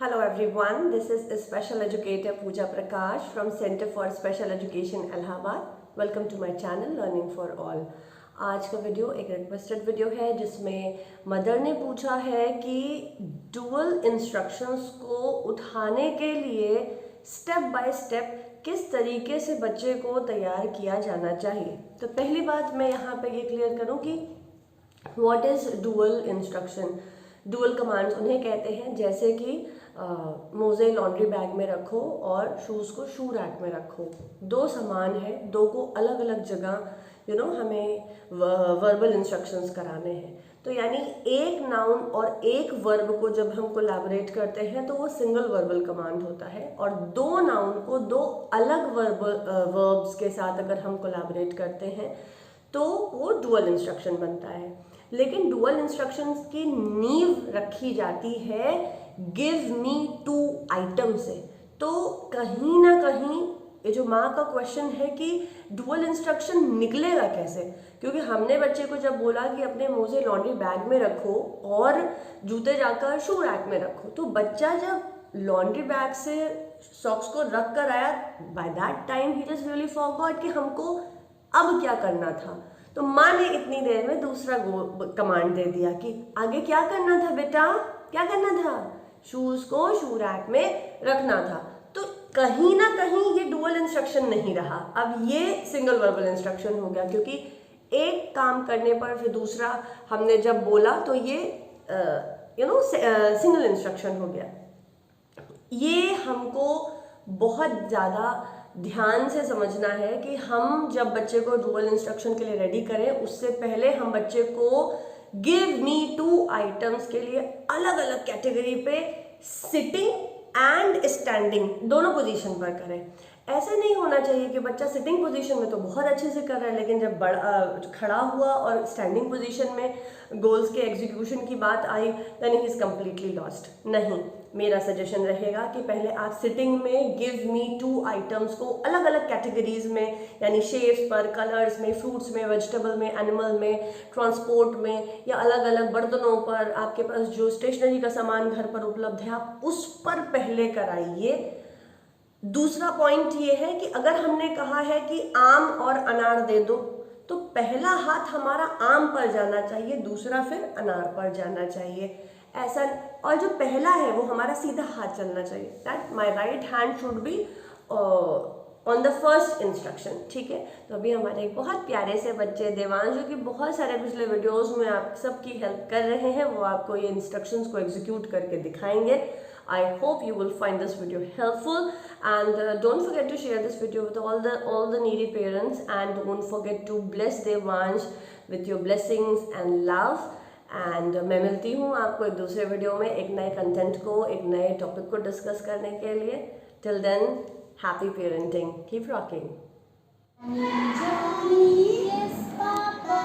Hello everyone, this is Special Educator Pooja Prakash from Center for Special Education Allahabad. Welcome to my channel Learning for All. आज का video एक requested video है जिसमें mother ने पूछा है कि डुअल इंस्ट्रक्शंस को उठाने के लिए स्टेप बाय स्टेप किस तरीके से बच्चे को तैयार किया जाना चाहिए। तो पहली बात मैं यहाँ पे ये क्लियर करूँ कि what is dual instruction. Dual commands उन्हें कहते हैं जैसे कि मोज़े लॉन्ड्री बैग में रखो और शूज़ को शू रैक में रखो। दो समान है, दो को अलग अलग जगह हमें वर्बल इंस्ट्रक्शंस कराने हैं। तो यानी एक नाउन और एक वर्ब को जब हम कोलैबोरेट करते हैं तो वो सिंगल वर्बल कमांड होता है, और दो नाउन को दो अलग वर्ब्स के साथ अगर हम कोलैबोरेट करते हैं तो वो डुअल इंस्ट्रक्शन बनता है। लेकिन डुअल इंस्ट्रक्शंस की नींव रखी जाती है गिव मी 2 आइटम से। तो कहीं ना कहीं ये जो माँ का क्वेश्चन है कि डुअल इंस्ट्रक्शन निकलेगा कैसे, क्योंकि हमने बच्चे को जब बोला कि अपने मोज़े लॉन्ड्री बैग में रखो और जूते जाकर शू रैक में रखो, तो बच्चा जब लॉन्ड्री बैग से सॉक्स को रख कर आया, by that time he just really forgot कि हमको अब क्या करना था। तो माँ ने इतनी देर में दूसरा कमांड दे दिया कि आगे क्या करना था बेटा, क्या करना था, शूज को शू रैक में रखना था। तो कहीं ना कहीं ये डुअल इंस्ट्रक्शन नहीं रहा, अब ये सिंगल वर्बल इंस्ट्रक्शन हो गया, क्योंकि एक काम करने पर फिर दूसरा हमने जब बोला तो ये सिंगल इंस्ट्रक्शन हो गया। ये हमको बहुत ज़्यादा ध्यान से समझना है कि हम जब बच्चे को डुअल इंस्ट्रक्शन के लिए रेडी करें उससे पहले हम बच्चे को गिव मी 2 आइटम्स के लिए अलग अलग कैटेगरी पे सिटिंग एंड स्टैंडिंग दोनों पोजीशन पर करें। ऐसा नहीं होना चाहिए कि बच्चा सिटिंग पोजीशन में तो बहुत अच्छे से कर रहा है, लेकिन जब खड़ा हुआ और स्टैंडिंग पोजीशन में गोल्स के एग्जीक्यूशन की बात आई then he is completely lost. नहीं, मेरा सजेशन रहेगा कि पहले आप सिटिंग में गिव मी 2 आइटम्स को अलग अलग कैटेगरीज में, यानी शेप्स पर, कलर्स में, फ्रूट्स में, वेजिटेबल में, एनिमल में, ट्रांसपोर्ट में, या अलग अलग बर्तनों पर, आपके पास जो स्टेशनरी का सामान घर पर उपलब्ध है आप उस पर पहले कराइए। दूसरा पॉइंट ये है कि अगर हमने कहा है कि आम और अनार दे दो, तो पहला हाथ हमारा आम पर जाना चाहिए, दूसरा फिर अनार पर जाना चाहिए। ऐसा, और जो पहला है वो हमारा सीधा हाथ चलना चाहिए, that my right hand should be on the first instruction. ठीक है, तो अभी हमारे एक बहुत प्यारे से बच्चे देवांश, जो कि बहुत सारे पिछले वीडियोस में आप सबकी हेल्प कर रहे हैं, वो आपको ये इंस्ट्रक्शंस को एग्जीक्यूट करके दिखाएंगे। I hope you will find this video helpful, and don't forget to share this video with all the needy parents, and don't forget to bless Devansh with your blessings and love. And मैं मिलती हूँ आपको एक दूसरे video में एक नए content को, एक नए टॉपिक को डिस्कस करने के लिए। Till then, happy parenting. Keep rocking. Yes, Papa.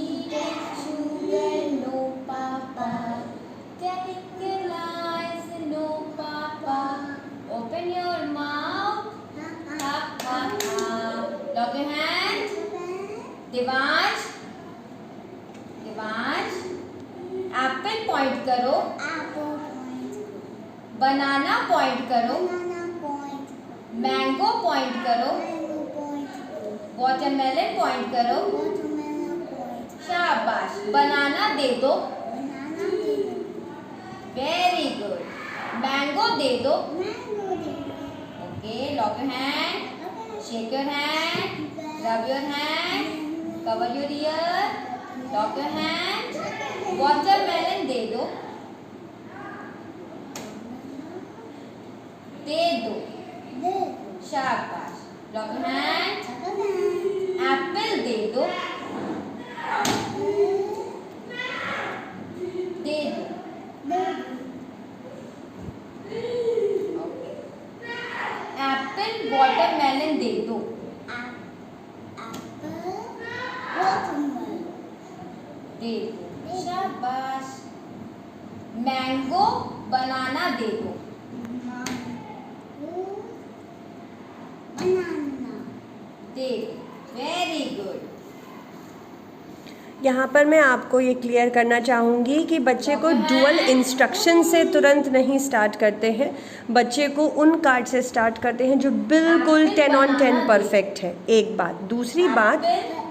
Eating sugar, no, Papa. Telling lies, no, Papa. Open your mouth. Ha, ha, ha. Lock your hand. Devansh. Devansh. Apple point करो. Banana point करो. Mango point करो. Watermelon point करो. शाबाश. बनाना दे दो. Very good. Mango दे दो. Okay, lock your hand, shake your hand, rub your hand, cover your ear, lock your hand. Watermelon दे दो. दे दो. शाबाश. Lock your hand. एप्पल दे दो. दे दो. एप्पल वाटरमेलन दे दो. दे दो. शाबाश. मैंगो बनाना दे दो. दे दो. Very good. यहाँ पर मैं आपको ये क्लियर करना चाहूँगी कि बच्चे को डुअल इंस्ट्रक्शन से तुरंत नहीं स्टार्ट करते हैं, बच्चे को उन कार्ड से स्टार्ट करते हैं जो बिल्कुल 10 on 10 परफेक्ट है। एक बात। दूसरी बात,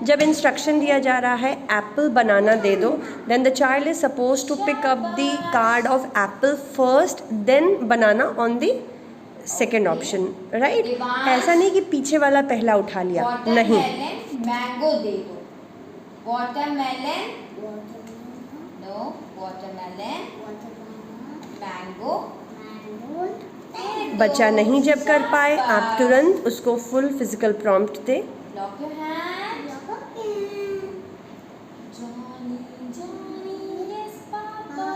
जब इंस्ट्रक्शन दिया जा रहा है एप्पल बनाना दे दो, then the child is suppose to pick up the card of apple first, then banana on the second option, right? ऐसा नहीं कि पीछे वाला पहला उठा लिया, नहीं। मैंगो दे दो। Watermelon, no, watermelon, mango. बच्चा नहीं जब कर पाए, आप तुरंत उसको फुल फिजिकल प्रॉम्प्ट दे। Lock your hand. Johnny Johnny yes papa,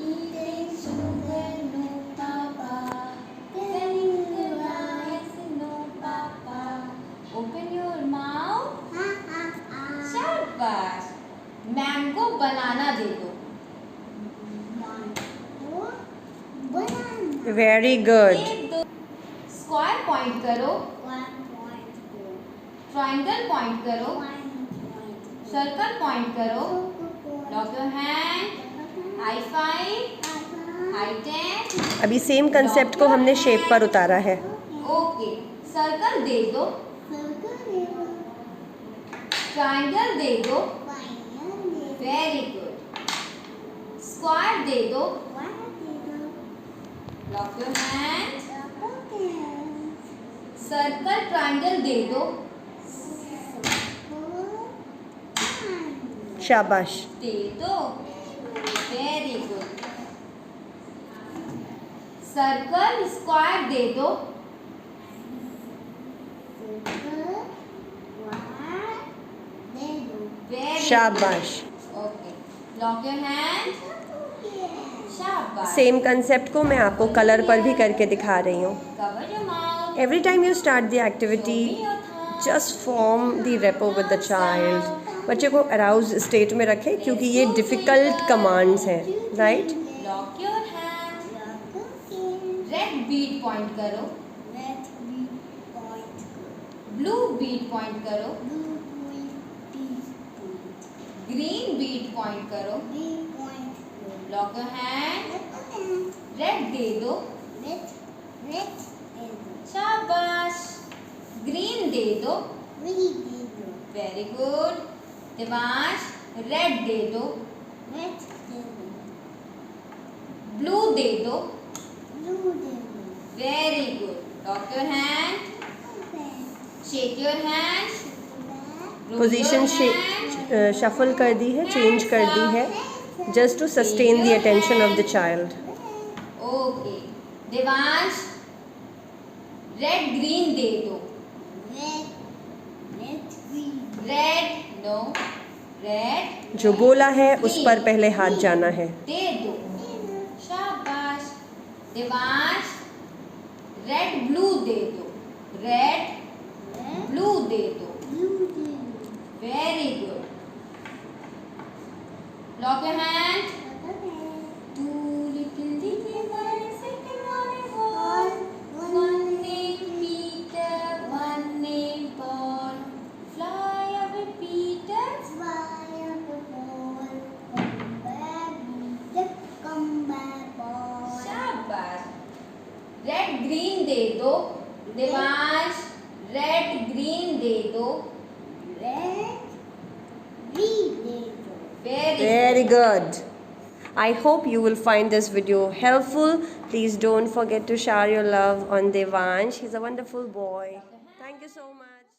eating sugar no papa, telling lies no papa, open your mouth. शाबाश। मैंगो बनाना दे दो। Very good. स्क्वायर पॉइंट करो, ट्रायंगल पॉइंट करो, सर्कल पॉइंट करो। Lock your hand. High five, high 10। अभी same concept को हमने shape पर उतारा है। ओके, सर्कल दे दो, ट्रायंगल दे दो, वेरी गुड। स्क्वायर दे दो। Lock your hand. Circle triangle दे दो। शाबाश। दे दो, वेरी गुड। सर्कल स्क्वायर दे दो। शाबाश। Okay, lock your hand. शाबाश। सेम कंसेप्ट को मैं आपको कलर पर भी करके दिखा रही हूँ। Cover your mouth. Every time you start the activity, just form the rapport with the child. बच्चे को अराउज स्टेट में रखें क्योंकि ये डिफ़िकल्ट कमांड्स हैं, right? Lock your hand. Red bead point करो, ब्लू बीट पॉइंट करो, ग्रीन बीट पॉइंट करो। Lock your hand. रेड दे दो। शाबाश। ग्रीन दे दो। Very good. दिवांश, रेड दे दो, ब्लू दे दो, very good. Lock your hand. Shake your hand. Position shuffle कर दी है, चेंज कर दी है, just to sustain the attention of the child. Okay, Devansh, red green दे दो। रेड, नो, रेड जो बोला है उस पर पहले हाथ जाना है। दे दो। शाबाश। देवांश, रेड ब्लू दे दो। रेड ब्लू दे दो। Very good. Lock your hand. Two little boys sitting on a wall. One named Peter, one named Paul. Fly away, Peter. शाबाश। रेड ग्रीन दे दो। देवांश, रेड ग्रीन दे दो। Very good. I hope you will find this video helpful. Please don't forget to share your love on Devansh. He's a wonderful boy. Thank you so much.